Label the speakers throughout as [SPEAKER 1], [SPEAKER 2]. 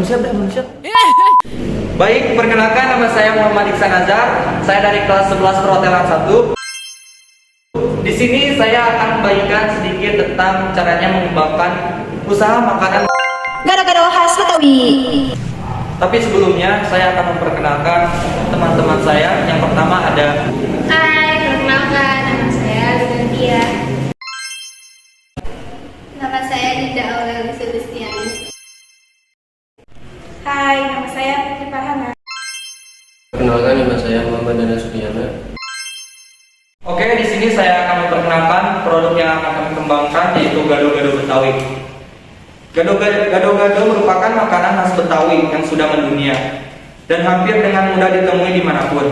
[SPEAKER 1] belum siap. Baik, perkenalkan nama saya Muhammad Iksan Azhar. Saya dari kelas 11 Perhotelan 1. Di sini saya akan membagikan sedikit tentang caranya mengembangkan usaha makanan.
[SPEAKER 2] Gado-gado khas Betawi.
[SPEAKER 1] Tapi sebelumnya saya akan memperkenalkan teman-teman saya. Yang pertama ada.
[SPEAKER 3] Hai, perkenalkan nama saya Lugantia. Nama saya Dinda Aureli Sebastiani.
[SPEAKER 2] Hai, nama saya Putri Farhana.
[SPEAKER 4] Perkenalkan, nama saya Muhammad Dana Sudiyana.
[SPEAKER 1] Oke, di sini saya akan memperkenalkan produk yang akan kami kembangkan, yaitu gado-gado Betawi. Gado-gado merupakan makanan khas Betawi yang sudah mendunia dan hampir dengan mudah ditemui dimanapun.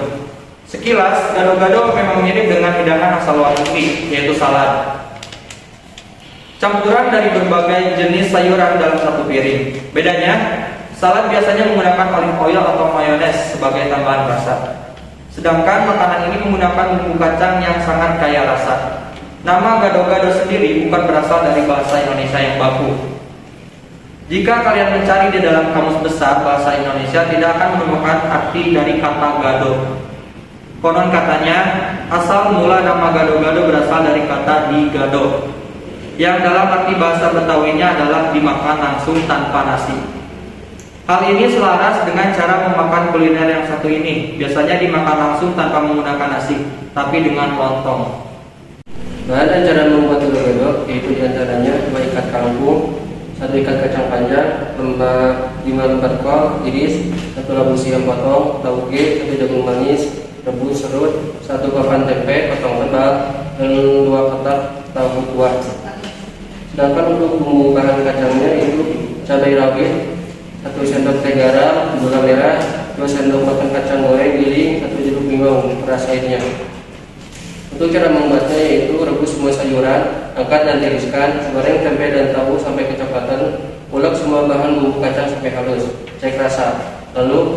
[SPEAKER 1] Sekilas, gado-gado memang mirip dengan hidangan asal luar negeri, yaitu salad. Campuran dari berbagai jenis sayuran dalam satu piring. Bedanya, salad biasanya menggunakan olive oil atau mayones sebagai tambahan rasa. Sedangkan makanan ini menggunakan bumbu kacang yang sangat kaya rasa. Nama gado-gado sendiri bukan berasal dari bahasa Indonesia yang baku. Jika kalian mencari di dalam kamus besar bahasa Indonesia, tidak akan menemukan arti dari kata gado. Konon katanya, asal mula nama gado-gado berasal dari kata digado, yang dalam arti bahasa Betawinya adalah dimakan langsung tanpa nasi. Hal ini selaras dengan cara memakan kuliner yang satu ini. Biasanya dimakan langsung tanpa menggunakan nasi, tapi dengan lontong.
[SPEAKER 4] Bahan dan cara membuat gado-gado yaitu diantaranya 2 ikat kangkung, 1 ikat kacang panjang, 5 lembar kol iris, 1 labu siam potong, tauge, 1 jagung manis, rebus serut, 1 papan tempe potong tebal, dan 2 kotak tahu tua. Sedangkan untuk bumbu bahan kacangnya itu cabai rawit, 1 sendok teh garam, gula merah, 2 sendok makan kacang goreng giling, 1 jeruk limau peras airnya. Untuk cara membuatnya yaitu rebus semua sayuran, angkat dan tiriskan, goreng tempe dan tahu sampai kecoklatan, ulek semua bahan bumbu kacang sampai halus, cek rasa. Lalu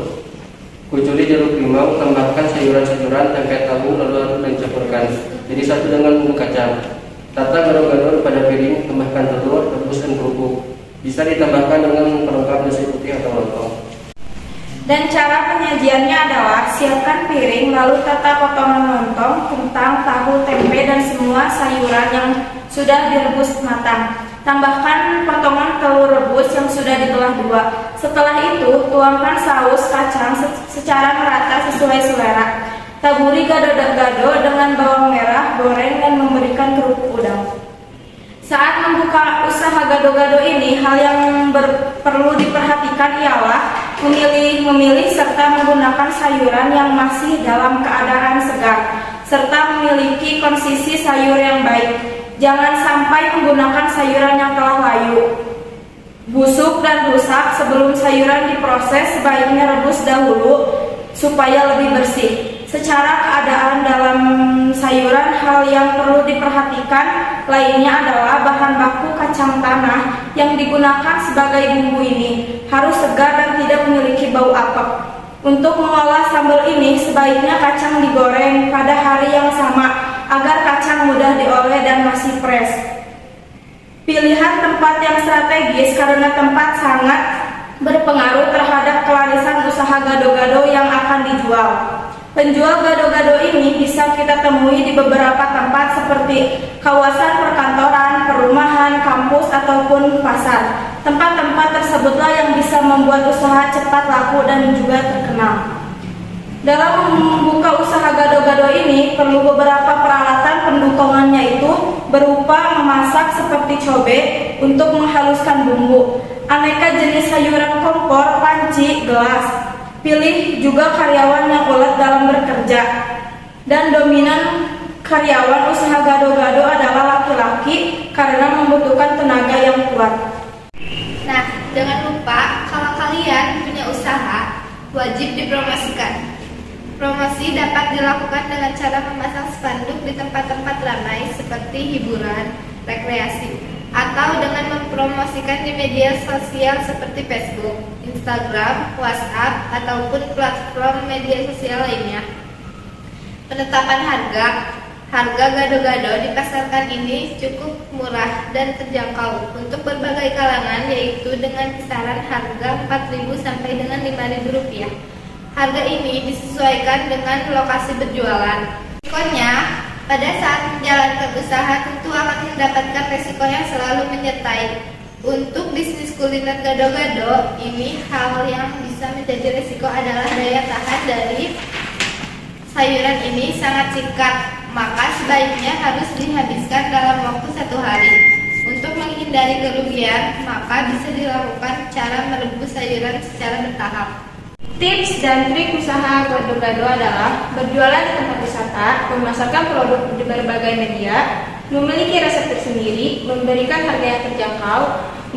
[SPEAKER 4] kucuri jeruk limau, tambahkan sayuran-sayuran, tempe tahu, lalu aduk dan campurkan. Jadi satu dengan bumbu kacang. Tata gado-gado pada piring, tambahkan telur, rebus dan kerupuk. Bisa ditambahkan dengan pelengkap nasi putih atau lontong.
[SPEAKER 2] Dan cara penyajiannya adalah siapkan piring, lalu tata potongan lontong, kentang, tahu, tempe, dan semua sayuran yang sudah direbus matang. Tambahkan potongan telur rebus yang sudah dibelah 2. Setelah itu, tuangkan saus kacang secara merata sesuai selera. Taburi gado-gado dengan bawang merah, goreng, dan memberikan kerupuk udang. Saat membuka usaha gado-gado ini, hal yang perlu diperhatikan ialah memilih serta menggunakan sayuran yang masih dalam keadaan segar, serta memiliki konsisi sayur yang baik. Jangan sampai menggunakan sayuran yang telah layu, busuk, dan rusak. Sebelum sayuran diproses, sebaiknya rebus dahulu supaya lebih bersih. Secara keadaan dalam sayuran, hal yang perlu diperhatikan lainnya adalah bahan baku kacang tanah yang digunakan sebagai bumbu ini harus segar dan tidak memiliki bau apek. Untuk mengolah sambal ini, sebaiknya kacang digoreng pada hari yang sama agar kacang mudah diolah dan masih fresh. Pilihan tempat yang strategis karena tempat sangat berpengaruh terhadap kelarisan usaha gado-gado yang akan dijual. Penjual gado-gado ini bisa kita temui di beberapa tempat seperti kawasan perkantoran, perumahan, kampus, ataupun pasar. Tempat-tempat tersebutlah yang bisa membuat usaha cepat laku dan juga terkenal. Dalam membuka usaha gado-gado ini perlu beberapa peralatan pendukungannya, itu berupa memasak seperti cobek untuk menghaluskan bumbu, aneka jenis sayuran kompor, panci, gelas. Pilih juga karyawan yang ulet dalam bekerja. Dan dominan karyawan usaha gado-gado adalah laki-laki karena membutuhkan tenaga yang kuat.
[SPEAKER 3] Nah, jangan lupa kalau kalian punya usaha, wajib dipromosikan. Promosi dapat dilakukan dengan cara memasang spanduk di tempat-tempat ramai seperti hiburan, rekreasi, atau dengan mempromosikan di media sosial seperti Facebook, Instagram, WhatsApp, ataupun platform media sosial lainnya. Penetapan harga. Harga gado-gado di pasarkan ini cukup murah dan terjangkau untuk berbagai kalangan, yaitu dengan kisaran harga 4.000 sampai dengan 5.000 rupiah. Harga ini disesuaikan dengan lokasi berjualan. Resikonya, pada saat menjalankan usaha tentu akan mendapatkan resiko yang selalu menyertai. Untuk bisnis kuliner gado-gado, ini hal yang bisa menjadi resiko adalah daya tahan dari sayuran ini sangat singkat, maka sebaiknya harus dihabiskan dalam waktu 1 hari. Untuk menghindari kerugian, maka bisa dilakukan cara merebus sayuran secara bertahap.
[SPEAKER 2] Tips dan trik usaha gado-gado adalah berjualan di tempat wisata, memasarkan produk di berbagai media, memiliki resep tersendiri, memberikan harga yang terjangkau,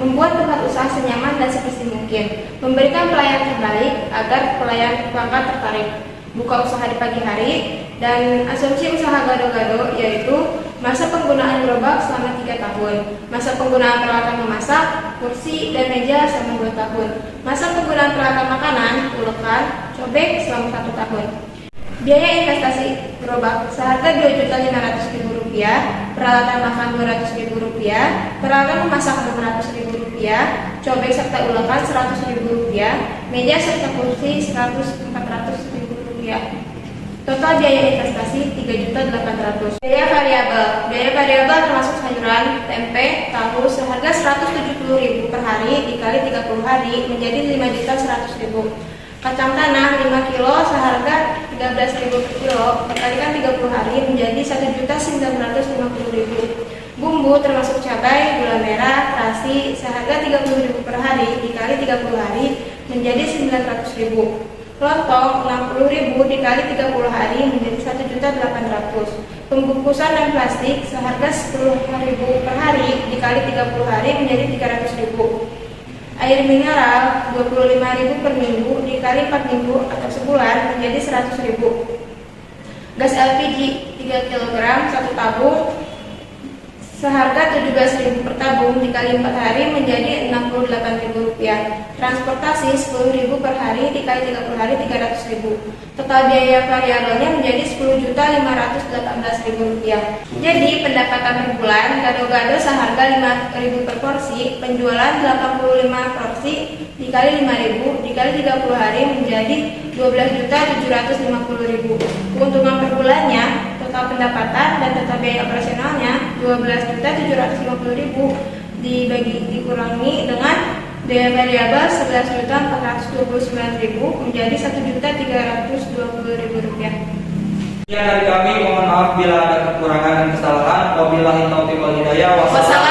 [SPEAKER 2] membuat tempat usaha senyaman dan seperti mungkin, memberikan pelayanan terbaik agar pelayan pelanggan tertarik, buka usaha di pagi hari, dan asumsi usaha gado-gado yaitu masa penggunaan gerobak selama 3 tahun, masa penggunaan peralatan memasak, kursi, dan meja selama 2 tahun, masa penggunaan peralatan makanan, ulekan, cobek selama 1 tahun. Biaya investasi gerobak seharga Rp2.500.000, peralatan makan Rp200.000, peralatan memasak Rp600.000, cobek serta ulekan Rp100.000, meja serta kursi Rp400.000. Total biaya investasi Rp3.800.000. Biaya variabel termasuk sayuran, tempe, tahu seharga Rp170.000 per hari dikali 30 hari menjadi Rp5.100.000. Kacang tanah 5 kilo seharga Rp13.000 per kilo dikalikan 30 hari menjadi Rp1.950.000. Bumbu termasuk cabai, gula merah, terasi seharga Rp30.000 per hari dikali 30 hari menjadi Rp900.000. Lontong 60.000 dikali 30 hari menjadi Rp1.800.000. Pembungkusan dan plastik seharga Rp10.000 per hari dikali 30 hari menjadi Rp300.000. Air mineral 25.000 per minggu dikali 4 minggu atau sebulan menjadi Rp100.000. Gas LPG 3 kg 1 tabung seharga Rp17.000 per tabung dikali 4 hari menjadi Rp68.000. Transportasi Rp10.000 per hari dikali 30 hari Rp300.000. Total biaya variabelnya menjadi Rp10.518.000. Jadi pendapatan per bulan gado-gado seharga Rp5.000 per porsi, penjualan 85 porsi dikali Rp5.000 dikali 30 hari menjadi Rp12.750.000. Keuntungan per bulannya, total pendapatan dan total biaya operasionalnya Rp12.750.000 dikurangi dengan biaya variabel Rp11.429.000 menjadi Rp1.320.000.
[SPEAKER 1] Sekian dari kami, mohon maaf bila ada kekurangan dan kesalahan. Wabillahi taufiq wal hidayah. Wassalamualaikum